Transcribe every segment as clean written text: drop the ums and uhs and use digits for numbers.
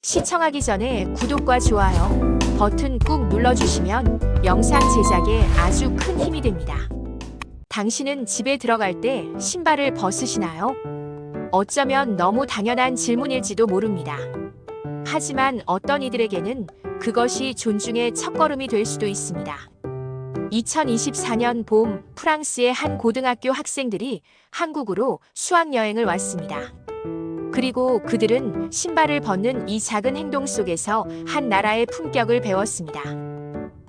시청하기 전에 구독과 좋아요 버튼 꾹 눌러주시면 영상 제작에 아주 큰 힘이 됩니다. 당신은 집에 들어갈 때 신발을 벗으시나요? 어쩌면 너무 당연한 질문일지도 모릅니다. 하지만 어떤 이들에게는 그것이 존중의 첫걸음이 될 수도 있습니다. 2024년 봄, 프랑스의 한 고등학교 학생들이 한국으로 수학여행을 왔습니다. 그리고 그들은 신발을 벗는 이 작은 행동 속에서 한 나라의 품격을 배웠습니다.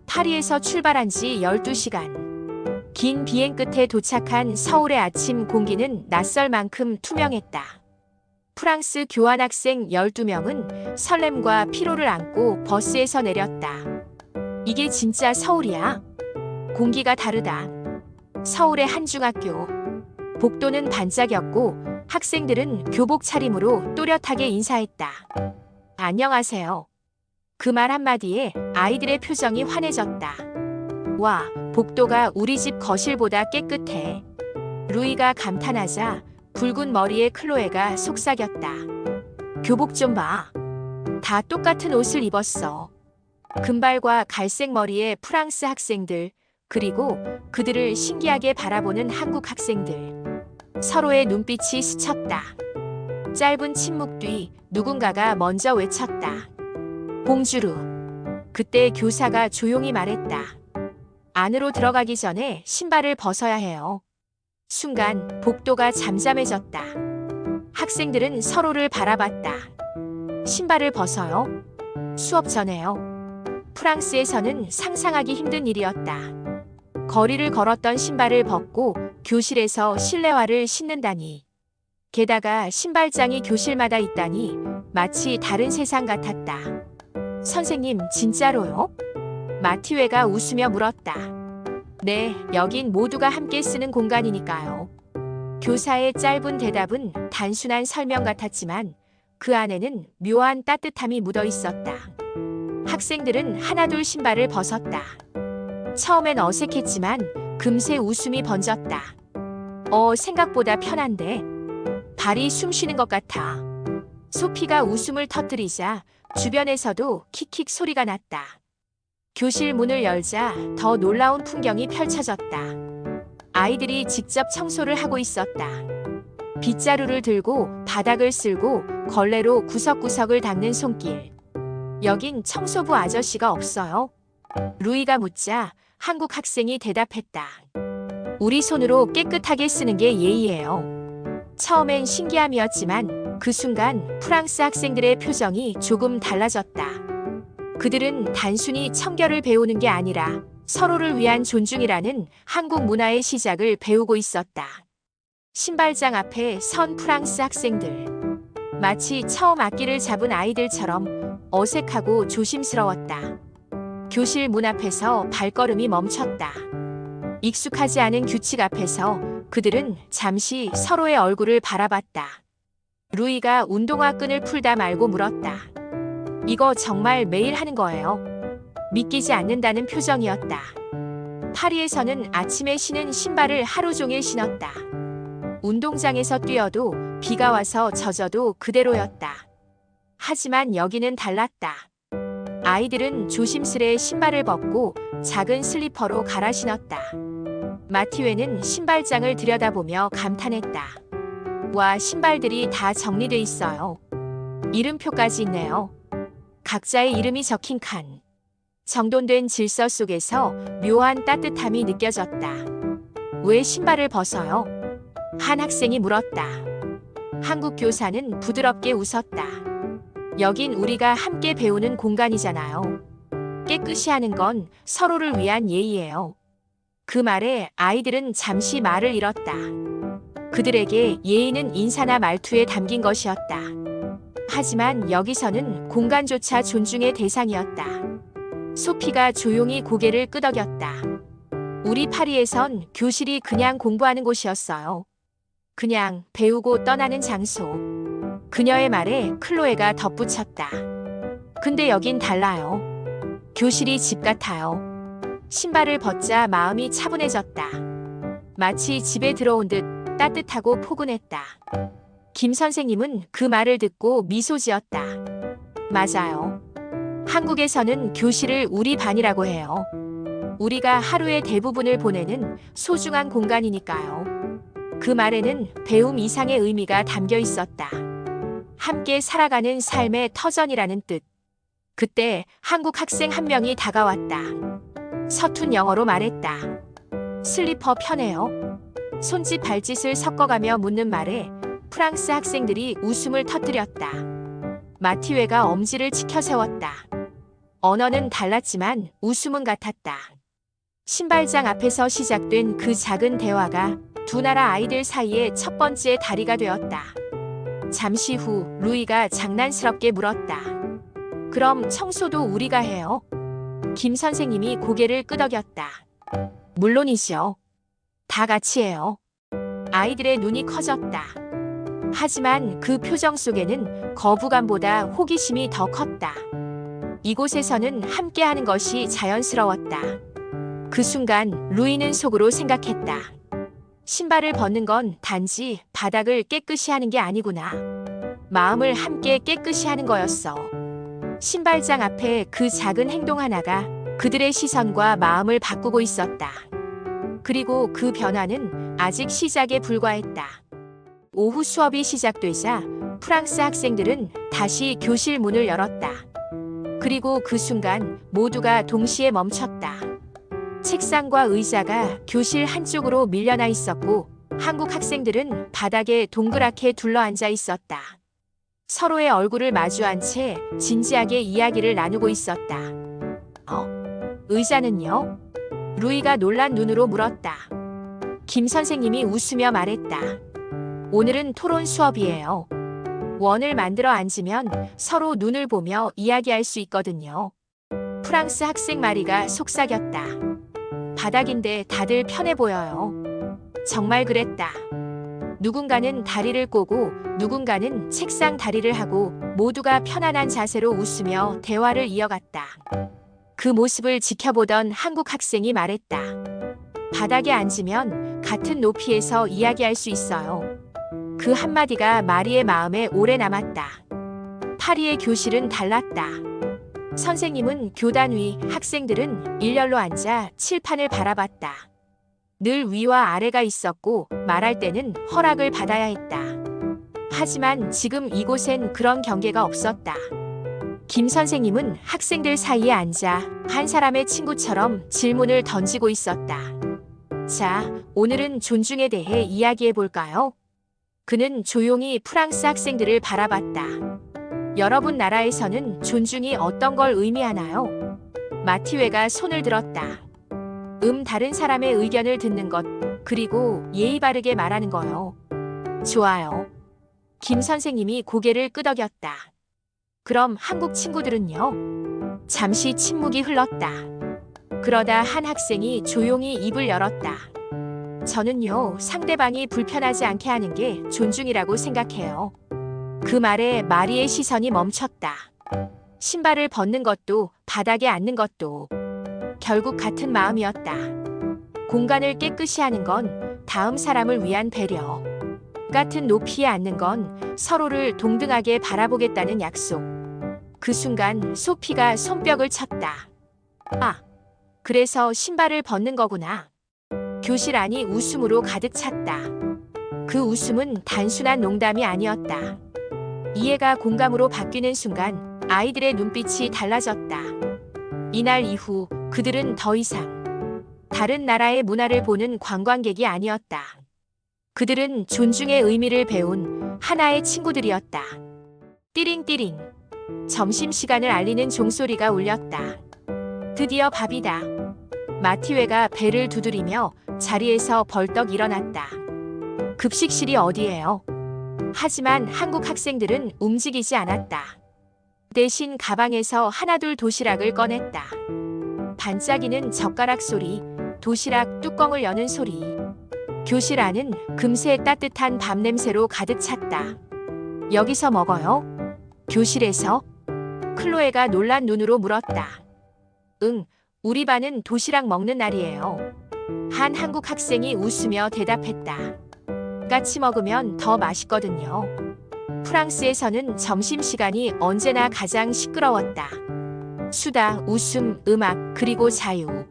파리에서 출발한 지 12시간. 긴 비행 끝에 도착한 서울의 아침 공기는 낯설 만큼 투명했다. 프랑스 교환학생 12명은 설렘과 피로를 안고 버스에서 내렸다. 이게 진짜 서울이야? 공기가 다르다. 서울의 한 중학교. 복도는 반짝였고 학생들은 교복 차림으로 또렷하게 인사했다. 안녕하세요. 그 말 한마디에 아이들의 표정이 환해졌다. 와, 복도가 우리 집 거실보다 깨끗해. 루이가 감탄하자 붉은 머리의 클로에가 속삭였다. 교복 좀 봐. 다 똑같은 옷을 입었어. 금발과 갈색 머리의 프랑스 학생들, 그리고 그들을 신기하게 바라보는 한국 학생들. 서로의 눈빛이 스쳤다. 짧은 침묵 뒤 누군가가 먼저 외쳤다. 봉주르. 그때 교사가 조용히 말했다. 안으로 들어가기 전에 신발을 벗어야 해요. 순간 복도가 잠잠해졌다. 학생들은 서로를 바라봤다. 신발을 벗어요? 수업 전에요. 프랑스에서는 상상하기 힘든 일이었다. 거리를 걸었던 신발을 벗고 교실에서 실내화를 신는다니. 게다가 신발장이 교실마다 있다니 마치 다른 세상 같았다. 선생님, 진짜로요? 마티웨가 웃으며 물었다. 네, 여긴 모두가 함께 쓰는 공간이니까요. 교사의 짧은 대답은 단순한 설명 같았지만 그 안에는 묘한 따뜻함이 묻어 있었다. 학생들은 하나둘 신발을 벗었다. 처음엔 어색했지만 금세 웃음이 번졌다. 생각보다 편한데? 발이 숨 쉬는 것 같아. 소피가 웃음을 터뜨리자 주변에서도 킥킥 소리가 났다. 교실 문을 열자 더 놀라운 풍경이 펼쳐졌다. 아이들이 직접 청소를 하고 있었다. 빗자루를 들고 바닥을 쓸고 걸레로 구석구석을 닦는 손길. 여긴 청소부 아저씨가 없어요? 루이가 묻자 한국 학생이 대답했다. 우리 손으로 깨끗하게 쓰는 게 예의예요. 처음엔 신기함이었지만 그 순간 프랑스 학생들의 표정이 조금 달라졌다. 그들은 단순히 청결을 배우는 게 아니라 서로를 위한 존중이라는 한국 문화의 시작을 배우고 있었다. 신발장 앞에 선 프랑스 학생들. 마치 처음 악기를 잡은 아이들처럼 어색하고 조심스러웠다. 교실 문 앞에서 발걸음이 멈췄다. 익숙하지 않은 규칙 앞에서 그들은 잠시 서로의 얼굴을 바라봤다. 루이가 운동화 끈을 풀다 말고 물었다. 이거 정말 매일 하는 거예요? 믿기지 않는다는 표정이었다. 파리에서는 아침에 신은 신발을 하루 종일 신었다. 운동장에서 뛰어도 비가 와서 젖어도 그대로였다. 하지만 여기는 달랐다. 아이들은 조심스레 신발을 벗고 작은 슬리퍼로 갈아 신었다. 마티웨는 신발장을 들여다보며 감탄했다. 와, 신발들이 다 정리돼 있어요. 이름표까지 있네요. 각자의 이름이 적힌 칸. 정돈된 질서 속에서 묘한 따뜻함이 느껴졌다. 왜 신발을 벗어요? 한 학생이 물었다. 한국 교사는 부드럽게 웃었다. 여긴 우리가 함께 배우는 공간이잖아요. 깨끗이 하는 건 서로를 위한 예의예요. 그 말에 아이들은 잠시 말을 잃었다. 그들에게 예의는 인사나 말투에 담긴 것이었다. 하지만 여기서는 공간조차 존중의 대상이었다. 소피가 조용히 고개를 끄덕였다. 우리 파리에선 교실이 그냥 공부하는 곳이었어요. 그냥 배우고 떠나는 장소. 그녀의 말에 클로에가 덧붙였다. 근데 여긴 달라요. 교실이 집 같아요. 신발을 벗자 마음이 차분해졌다. 마치 집에 들어온 듯 따뜻하고 포근했다. 김 선생님은 그 말을 듣고 미소 지었다. 맞아요. 한국에서는 교실을 우리 반이라고 해요. 우리가 하루의 대부분을 보내는 소중한 공간이니까요. 그 말에는 배움 이상의 의미가 담겨 있었다. 함께 살아가는 삶의 터전이라는 뜻. 그때 한국 학생 한 명이 다가왔다. 서툰 영어로 말했다. 슬리퍼 편해요? 손짓 발짓을 섞어가며 묻는 말에 프랑스 학생들이 웃음을 터뜨렸다. 마티웨가 엄지를 치켜 세웠다. 언어는 달랐지만 웃음은 같았다. 신발장 앞에서 시작된 그 작은 대화가 두 나라 아이들 사이의 첫 번째 다리가 되었다. 잠시 후 루이가 장난스럽게 물었다. 그럼 청소도 우리가 해요? 김 선생님이 고개를 끄덕였다. 물론이죠. 다 같이 해요. 아이들의 눈이 커졌다. 하지만 그 표정 속에는 거부감보다 호기심이 더 컸다. 이곳에서는 함께하는 것이 자연스러웠다. 그 순간 루이는 속으로 생각했다. 신발을 벗는 건 단지 바닥을 깨끗이 하는 게 아니구나. 마음을 함께 깨끗이 하는 거였어. 신발장 앞에 그 작은 행동 하나가 그들의 시선과 마음을 바꾸고 있었다. 그리고 그 변화는 아직 시작에 불과했다. 오후 수업이 시작되자 프랑스 학생들은 다시 교실 문을 열었다. 그리고 그 순간 모두가 동시에 멈췄다. 책상과 의자가 교실 한쪽으로 밀려나 있었고 한국 학생들은 바닥에 동그랗게 둘러앉아 있었다. 서로의 얼굴을 마주한 채 진지하게 이야기를 나누고 있었다. 의자는요? 루이가 놀란 눈으로 물었다. 김 선생님이 웃으며 말했다. 오늘은 토론 수업이에요. 원을 만들어 앉으면 서로 눈을 보며 이야기할 수 있거든요. 프랑스 학생 마리가 속삭였다. 바닥인데 다들 편해 보여요. 정말 그랬다. 누군가는 다리를 꼬고 누군가는 책상 다리를 하고 모두가 편안한 자세로 웃으며 대화를 이어갔다. 그 모습을 지켜보던 한국 학생이 말했다. 바닥에 앉으면 같은 높이에서 이야기할 수 있어요. 그 한마디가 마리의 마음에 오래 남았다. 파리의 교실은 달랐다. 선생님은 교단 위, 학생들은 일렬로 앉아 칠판을 바라봤다. 늘 위와 아래가 있었고 말할 때는 허락을 받아야 했다. 하지만 지금 이곳엔 그런 경계가 없었다. 김 선생님은 학생들 사이에 앉아 한 사람의 친구처럼 질문을 던지고 있었다. 자, 오늘은 존중에 대해 이야기해 볼까요? 그는 조용히 프랑스 학생들을 바라봤다. 여러분 나라에서는 존중이 어떤 걸 의미하나요? 마티웨가 손을 들었다. 다른 사람의 의견을 듣는 것, 그리고 예의 바르게 말하는 거요. 좋아요. 김 선생님이 고개를 끄덕였다. 그럼 한국 친구들은요? 잠시 침묵이 흘렀다. 그러다 한 학생이 조용히 입을 열었다. 저는요, 상대방이 불편하지 않게 하는 게 존중이라고 생각해요. 그 말에 마리의 시선이 멈췄다. 신발을 벗는 것도 바닥에 앉는 것도 결국 같은 마음이었다. 공간을 깨끗이 하는 건 다음 사람을 위한 배려. 같은 높이에 앉는 건 서로를 동등하게 바라보겠다는 약속. 그 순간 소피가 손뼉을 쳤다. 아, 그래서 신발을 벗는 거구나. 교실 안이 웃음으로 가득 찼다. 그 웃음은 단순한 농담이 아니었다. 이해가 공감으로 바뀌는 순간 아이들의 눈빛이 달라졌다. 이날 이후 그들은 더 이상 다른 나라의 문화를 보는 관광객이 아니었다. 그들은 존중의 의미를 배운 하나의 친구들이었다. 띠링띠링. 점심시간을 알리는 종소리가 울렸다. 드디어 밥이다. 마티웨가 배를 두드리며 자리에서 벌떡 일어났다. 급식실이 어디예요? 하지만 한국 학생들은 움직이지 않았다. 대신 가방에서 하나둘 도시락을 꺼냈다. 반짝이는 젓가락 소리, 도시락 뚜껑을 여는 소리. 교실 안은 금세 따뜻한 밥 냄새로 가득 찼다. 여기서 먹어요? 교실에서? 클로에가 놀란 눈으로 물었다. 응, 우리 반은 도시락 먹는 날이에요. 한 한국 학생이 웃으며 대답했다. 같이 먹으면 더 맛있거든요. 프랑스에서는 점심시간이 언제나 가장 시끄러웠다. 수다, 웃음, 음악, 그리고 자유.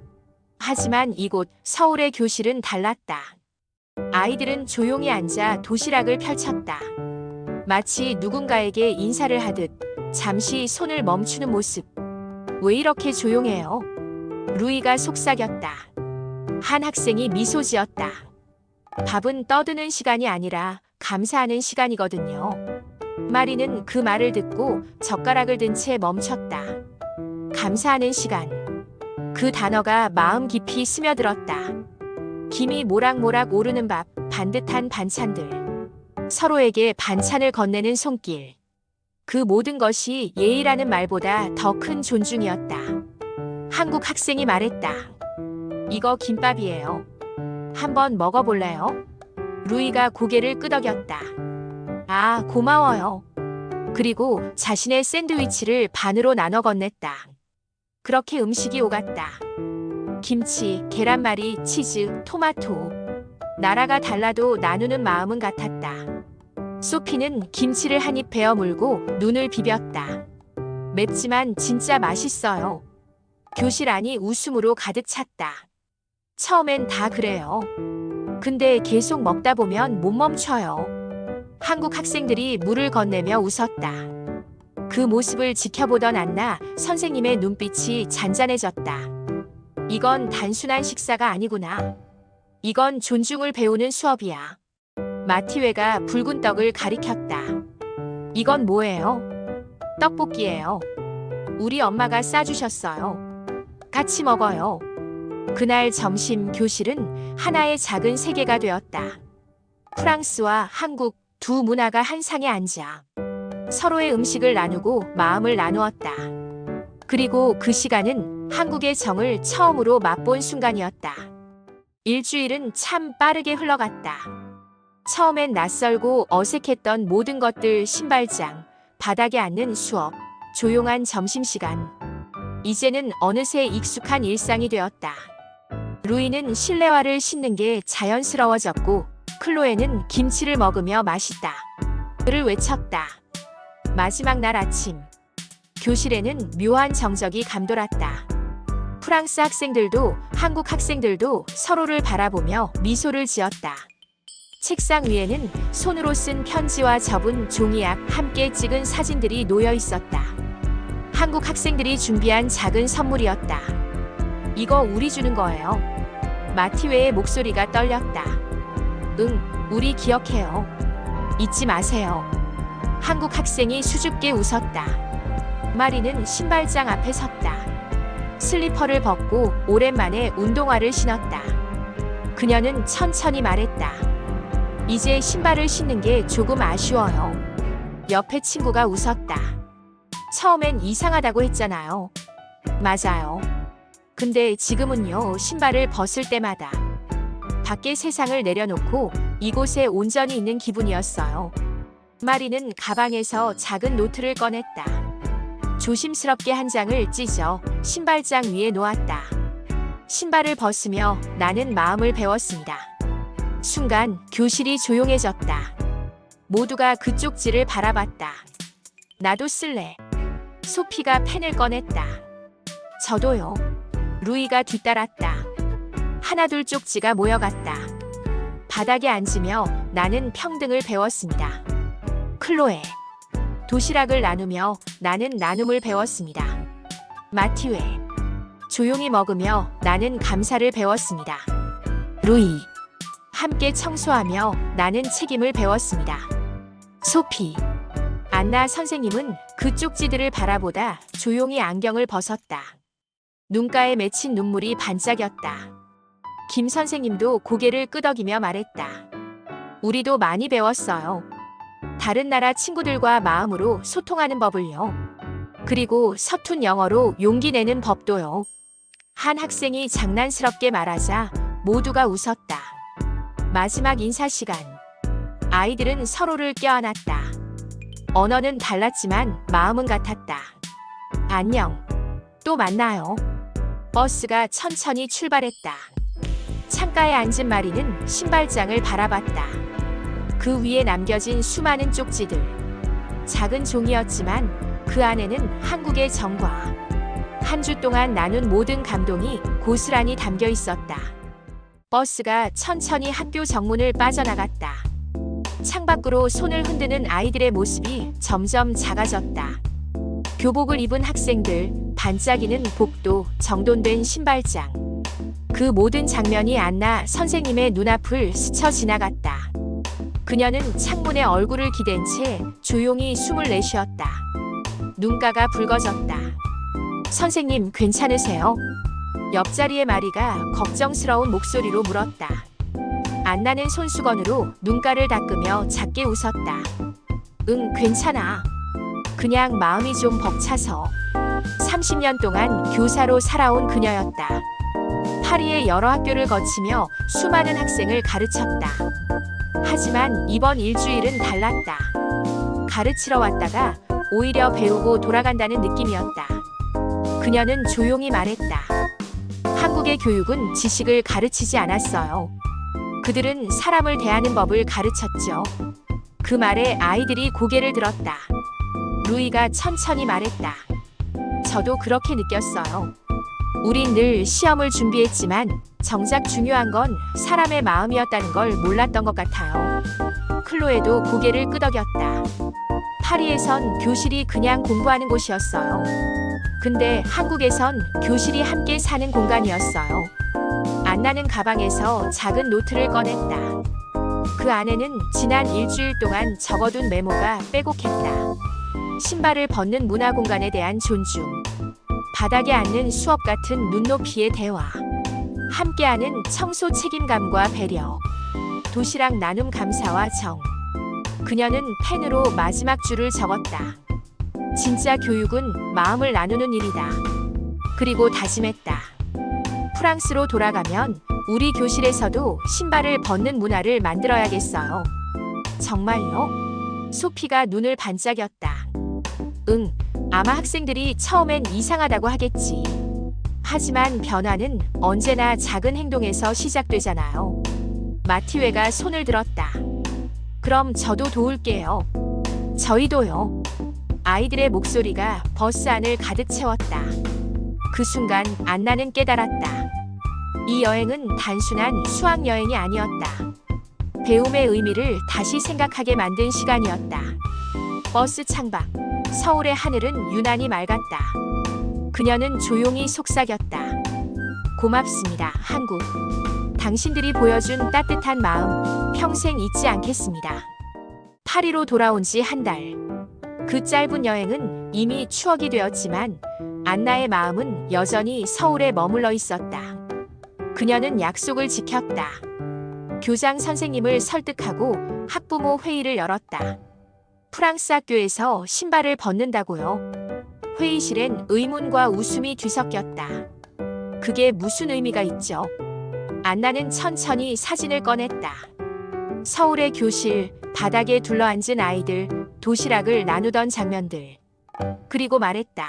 하지만 이곳 서울의 교실은 달랐다. 아이들은 조용히 앉아 도시락을 펼쳤다. 마치 누군가에게 인사를 하듯 잠시 손을 멈추는 모습. 왜 이렇게 조용해요? 루이가 속삭였다. 한 학생이 미소 지었다. 밥은 떠드는 시간이 아니라 감사하는 시간이거든요. 마리는 그 말을 듣고 젓가락을 든 채 멈췄다. 감사하는 시간. 그 단어가 마음 깊이 스며들었다. 김이 모락모락 오르는 밥, 반듯한 반찬들. 서로에게 반찬을 건네는 손길. 그 모든 것이 예의라는 말보다 더 큰 존중이었다. 한국 학생이 말했다. 이거 김밥이에요. 한번 먹어볼래요? 루이가 고개를 끄덕였다. 아, 고마워요. 그리고 자신의 샌드위치를 반으로 나눠 건넸다. 그렇게 음식이 오갔다. 김치, 계란말이, 치즈, 토마토. 나라가 달라도 나누는 마음은 같았다. 소피는 김치를 한 입 베어 물고 눈을 비볐다. 맵지만 진짜 맛있어요. 교실 안이 웃음으로 가득 찼다. 처음엔 다 그래요. 근데 계속 먹다 보면 못 멈춰요. 한국 학생들이 물을 건네며 웃었다. 그 모습을 지켜보던 안나 선생님의 눈빛이 잔잔해졌다. 이건 단순한 식사가 아니구나. 이건 존중을 배우는 수업이야. 마티웨가 붉은 떡을 가리켰다. 이건 뭐예요? 떡볶이예요. 우리 엄마가 싸주셨어요. 같이 먹어요. 그날 점심 교실은 하나의 작은 세계가 되었다. 프랑스와 한국 두 문화가 한 상에 앉아 서로의 음식을 나누고 마음을 나누었다. 그리고 그 시간은 한국의 정을 처음으로 맛본 순간이었다. 일주일은 참 빠르게 흘러갔다. 처음엔 낯설고 어색했던 모든 것들, 신발장, 바닥에 앉는 수업, 조용한 점심시간. 이제는 어느새 익숙한 일상이 되었다. 루이는 실내화를 신는 게 자연스러워졌고 클로에는 김치를 먹으며 맛있다. 를 외쳤다. 마지막 날 아침. 교실에는 묘한 정적이 감돌았다. 프랑스 학생들도 한국 학생들도 서로를 바라보며 미소를 지었다. 책상 위에는 손으로 쓴 편지와 접은 종이약, 함께 찍은 사진들이 놓여 있었다. 한국 학생들이 준비한 작은 선물이었다. 이거 우리 주는 거예요. 마티웨의 목소리가 떨렸다. 응, 우리 기억해요. 잊지 마세요. 한국 학생이 수줍게 웃었다. 마리는 신발장 앞에 섰다. 슬리퍼를 벗고 오랜만에 운동화를 신었다. 그녀는 천천히 말했다. 이제 신발을 신는 게 조금 아쉬워요. 옆에 친구가 웃었다. 처음엔 이상하다고 했잖아요. 맞아요. 근데 지금은요, 신발을 벗을 때마다 밖의 세상을 내려놓고 이곳에 온전히 있는 기분이었어요. 마리는 가방에서 작은 노트를 꺼냈다. 조심스럽게 한 장을 찢어 신발장 위에 놓았다. 신발을 벗으며 나는 마음을 배웠습니다. 순간 교실이 조용해졌다. 모두가 그 쪽지를 바라봤다. 나도 쓸래. 소피가 펜을 꺼냈다. 저도요. 루이가 뒤따랐다. 하나둘 쪽지가 모여갔다. 바닥에 앉으며 나는 평등을 배웠습니다. 클로에. 도시락을 나누며 나는 나눔을 배웠습니다. 마티웨. 조용히 먹으며 나는 감사를 배웠습니다. 루이. 함께 청소하며 나는 책임을 배웠습니다. 소피. 안나 선생님은 그 쪽지들을 바라보다 조용히 안경을 벗었다. 눈가에 맺힌 눈물이 반짝였다. 김 선생님도 고개를 끄덕이며 말했다. 우리도 많이 배웠어요. 다른 나라 친구들과 마음으로 소통하는 법을요. 그리고 서툰 영어로 용기 내는 법도요. 한 학생이 장난스럽게 말하자 모두가 웃었다. 마지막 인사 시간. 아이들은 서로를 껴안았다. 언어는 달랐지만 마음은 같았다. 안녕. 또 만나요. 버스가 천천히 출발했다. 창가에 앉은 마리는 신발장을 바라봤다. 그 위에 남겨진 수많은 쪽지들. 작은 종이었지만 그 안에는 한국의 정과 한 주 동안 나눈 모든 감동이 고스란히 담겨 있었다. 버스가 천천히 학교 정문을 빠져나갔다. 창밖으로 손을 흔드는 아이들의 모습이 점점 작아졌다. 교복을 입은 학생들, 반짝이는 복도, 정돈된 신발장. 그 모든 장면이 안나 선생님의 눈앞을 스쳐 지나갔다. 그녀는 창문에 얼굴을 기댄 채 조용히 숨을 내쉬었다. 눈가가 붉어졌다. 선생님, 괜찮으세요? 옆자리의 마리가 걱정스러운 목소리로 물었다. 안나는 손수건으로 눈가를 닦으며 작게 웃었다. 응, 괜찮아. 그냥 마음이 좀 벅차서. 30년 동안 교사로 살아온 그녀였다. 파리의 여러 학교를 거치며 수많은 학생을 가르쳤다. 하지만 이번 일주일은 달랐다. 가르치러 왔다가 오히려 배우고 돌아간다는 느낌이었다. 그녀는 조용히 말했다. 한국의 교육은 지식을 가르치지 않았어요. 그들은 사람을 대하는 법을 가르쳤죠. 그 말에 아이들이 고개를 들었다. 루이가 천천히 말했다. 저도 그렇게 느꼈어요. 우린 늘 시험을 준비했지만 정작 중요한 건 사람의 마음이었다는 걸 몰랐던 것 같아요. 클로에도 고개를 끄덕였다. 파리에선 교실이 그냥 공부하는 곳이었어요. 근데 한국에선 교실이 함께 사는 공간이었어요. 안나는 가방에서 작은 노트를 꺼냈다. 그 안에는 지난 일주일 동안 적어둔 메모가 빼곡했다. 신발을 벗는 문화 공간에 대한 존중. 바닥에 앉는 수업 같은 눈높이의 대화. 함께하는 청소 책임감과 배려. 도시락 나눔 감사와 정. 그녀는 펜으로 마지막 줄을 적었다. 진짜 교육은 마음을 나누는 일이다. 그리고 다짐했다. 프랑스로 돌아가면 우리 교실에서도 신발을 벗는 문화를 만들어야겠어요. 정말요? 소피가 눈을 반짝였다. 응, 아마 학생들이 처음엔 이상하다고 하겠지. 하지만 변화는 언제나 작은 행동에서 시작되잖아요. 마티웨가 손을 들었다. 그럼 저도 도울게요. 저희도요. 아이들의 목소리가 버스 안을 가득 채웠다. 그 순간 안나는 깨달았다. 이 여행은 단순한 수학여행이 아니었다. 배움의 의미를 다시 생각하게 만든 시간이었다. 버스 창밖, 서울의 하늘은 유난히 맑았다. 그녀는 조용히 속삭였다. 고맙습니다, 한국. 당신들이 보여준 따뜻한 마음 평생 잊지 않겠습니다. 파리로 돌아온 지 한 달. 그 짧은 여행은 이미 추억이 되었지만 안나의 마음은 여전히 서울에 머물러 있었다. 그녀는 약속을 지켰다. 교장 선생님을 설득하고 학부모 회의를 열었다. 프랑스 학교에서 신발을 벗는다고요? 회의실엔 의문과 웃음이 뒤섞였다. 그게 무슨 의미가 있죠? 안나는 천천히 사진을 꺼냈다. 서울의 교실, 바닥에 둘러앉은 아이들, 도시락을 나누던 장면들. 그리고 말했다.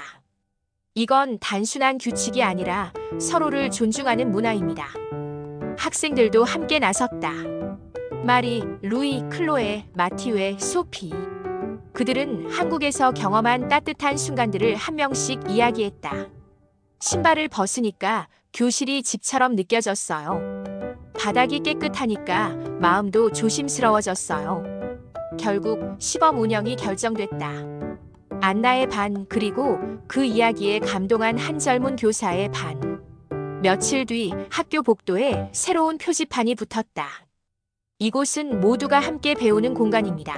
이건 단순한 규칙이 아니라 서로를 존중하는 문화입니다. 학생들도 함께 나섰다. 마리, 루이, 클로에, 마티웨, 소피. 그들은 한국에서 경험한 따뜻한 순간들을 한 명씩 이야기했다. 신발을 벗으니까 교실이 집처럼 느껴졌어요. 바닥이 깨끗하니까 마음도 조심스러워졌어요. 결국 시범 운영이 결정됐다. 안나의 반, 그리고 그 이야기에 감동한 한 젊은 교사의 반. 며칠 뒤 학교 복도에 새로운 표지판이 붙었다. 이곳은 모두가 함께 배우는 공간입니다.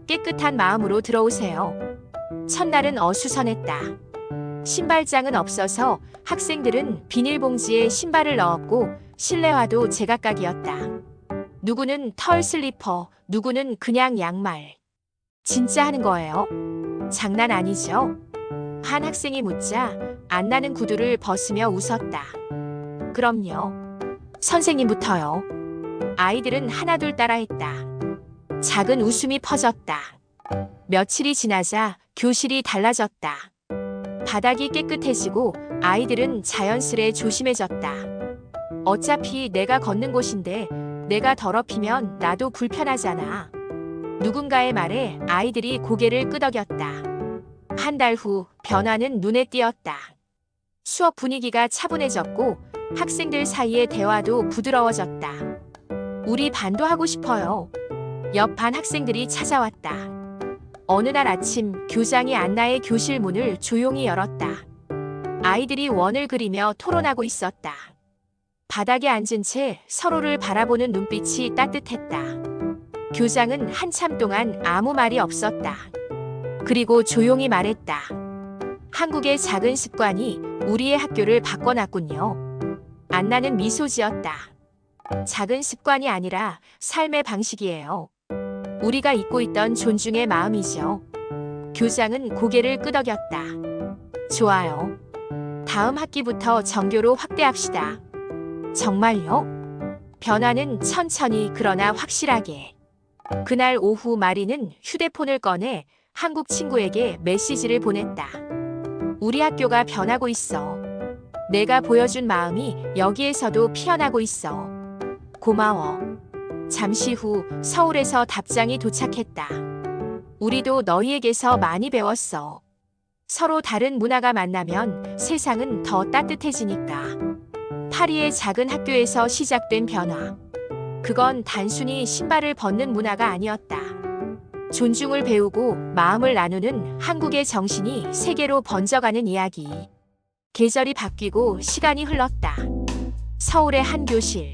깨끗한 마음으로 들어오세요. 첫날은 어수선했다. 신발장은 없어서 학생들은 비닐봉지에 신발을 넣었고 실내화도 제각각이었다. 누구는 털 슬리퍼, 누구는 그냥 양말. 진짜 하는 거예요? 장난 아니죠? 한 학생이 묻자 안나는 구두를 벗으며 웃었다. 그럼요. 선생님부터요. 아이들은 하나둘 따라했다. 작은 웃음이 퍼졌다. 며칠이 지나자 교실이 달라졌다. 바닥이 깨끗해지고 아이들은 자연스레 조심해졌다. 어차피 내가 걷는 곳인데 내가 더럽히면 나도 불편하잖아. 누군가의 말에 아이들이 고개를 끄덕였다. 한 달 후 변화는 눈에 띄었다. 수업 분위기가 차분해졌고 학생들 사이의 대화도 부드러워졌다. 우리 반도 하고 싶어요. 옆 반 학생들이 찾아왔다. 어느 날 아침 교장이 안나의 교실 문을 조용히 열었다. 아이들이 원을 그리며 토론하고 있었다. 바닥에 앉은 채 서로를 바라보는 눈빛이 따뜻했다. 교장은 한참 동안 아무 말이 없었다. 그리고 조용히 말했다. 한국의 작은 습관이 우리의 학교를 바꿔놨군요. 안나는 미소 지었다. 작은 습관이 아니라 삶의 방식이에요. 우리가 잊고 있던 존중의 마음이죠. 교장은 고개를 끄덕였다. 좋아요. 다음 학기부터 정교로 확대합시다. 정말요? 변화는 천천히 그러나 확실하게. 그날 오후 마리는 휴대폰을 꺼내 한국 친구에게 메시지를 보냈다. 우리 학교가 변하고 있어. 내가 보여준 마음이 여기에서도 피어나고 있어. 고마워. 잠시 후 서울에서 답장이 도착했다. 우리도 너희에게서 많이 배웠어. 서로 다른 문화가 만나면 세상은 더 따뜻해지니까. 파리의 작은 학교에서 시작된 변화. 그건 단순히 신발을 벗는 문화가 아니었다. 존중을 배우고 마음을 나누는 한국의 정신이 세계로 번져가는 이야기. 계절이 바뀌고 시간이 흘렀다. 서울의 한 교실.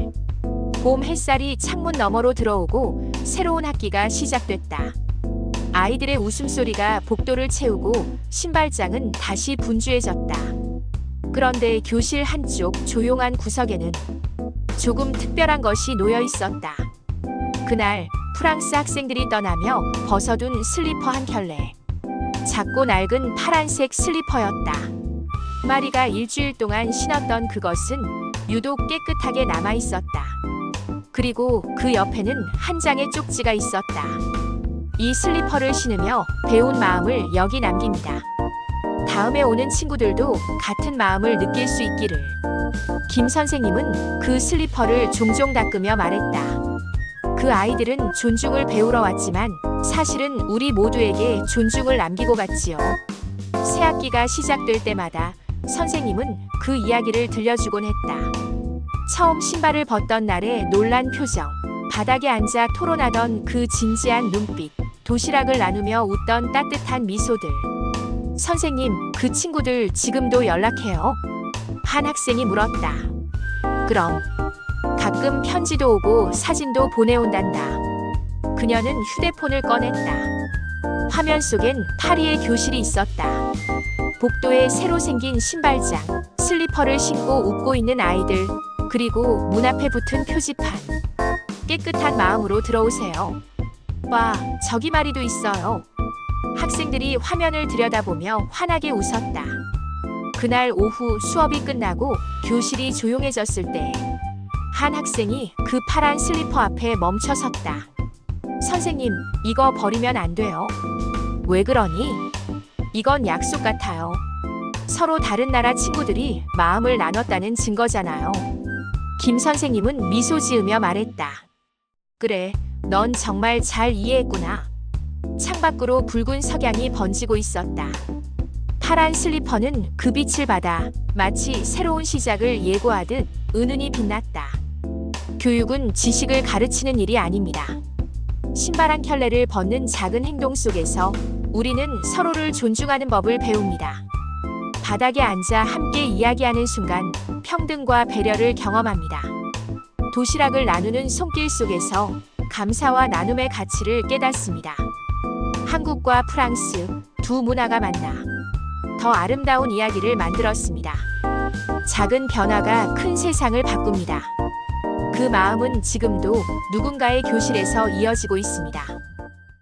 봄 햇살이 창문 너머로 들어오고 새로운 학기가 시작됐다. 아이들의 웃음소리가 복도를 채우고 신발장은 다시 분주해졌다. 그런데 교실 한쪽 조용한 구석에는 조금 특별한 것이 놓여 있었다. 그날 프랑스 학생들이 떠나며 벗어둔 슬리퍼 한 켤레. 작고 낡은 파란색 슬리퍼였다. 마리가 일주일 동안 신었던 그것은 유독 깨끗하게 남아 있었다. 그리고 그 옆에는 한 장의 쪽지가 있었다. 이 슬리퍼를 신으며 배운 마음을 여기 남깁니다. 다음에 오는 친구들도 같은 마음을 느낄 수 있기를. 김 선생님은 그 슬리퍼를 종종 닦으며 말했다. 그 아이들은 존중을 배우러 왔지만 사실은 우리 모두에게 존중을 남기고 갔지요. 새 학기가 시작될 때마다 선생님은 그 이야기를 들려주곤 했다. 처음 신발을 벗던 날의 놀란 표정, 바닥에 앉아 토론하던 그 진지한 눈빛, 도시락을 나누며 웃던 따뜻한 미소들. 선생님, 그 친구들 지금도 연락해요? 한 학생이 물었다. 그럼. 가끔 편지도 오고 사진도 보내온단다. 그녀는 휴대폰을 꺼냈다. 화면 속엔 파리의 교실이 있었다. 복도에 새로 생긴 신발장, 슬리퍼를 신고 웃고 있는 아이들, 그리고 문 앞에 붙은 표지판. 깨끗한 마음으로 들어오세요. 와, 저기 마리도 있어요. 학생들이 화면을 들여다보며 환하게 웃었다. 그날 오후 수업이 끝나고 교실이 조용해졌을 때 한 학생이 그 파란 슬리퍼 앞에 멈춰 섰다. 선생님, 이거 버리면 안 돼요. 왜 그러니? 이건 약속 같아요. 서로 다른 나라 친구들이 마음을 나눴다는 증거잖아요. 김 선생님은 미소 지으며 말했다. 그래, 넌 정말 잘 이해했구나. 창밖으로 붉은 석양이 번지고 있었다. 파란 슬리퍼는 그 빛을 받아 마치 새로운 시작을 예고하듯 은은히 빛났다. 교육은 지식을 가르치는 일이 아닙니다. 신발 한 켤레를 벗는 작은 행동 속에서 우리는 서로를 존중하는 법을 배웁니다. 바닥에 앉아 함께 이야기하는 순간 평등과 배려를 경험합니다. 도시락을 나누는 손길 속에서 감사와 나눔의 가치를 깨닫습니다. 한국과 프랑스 두 문화가 만나 더 아름다운 이야기를 만들었습니다. 작은 변화가 큰 세상을 바꿉니다. 그 마음은 지금도 누군가의 교실에서 이어지고 있습니다.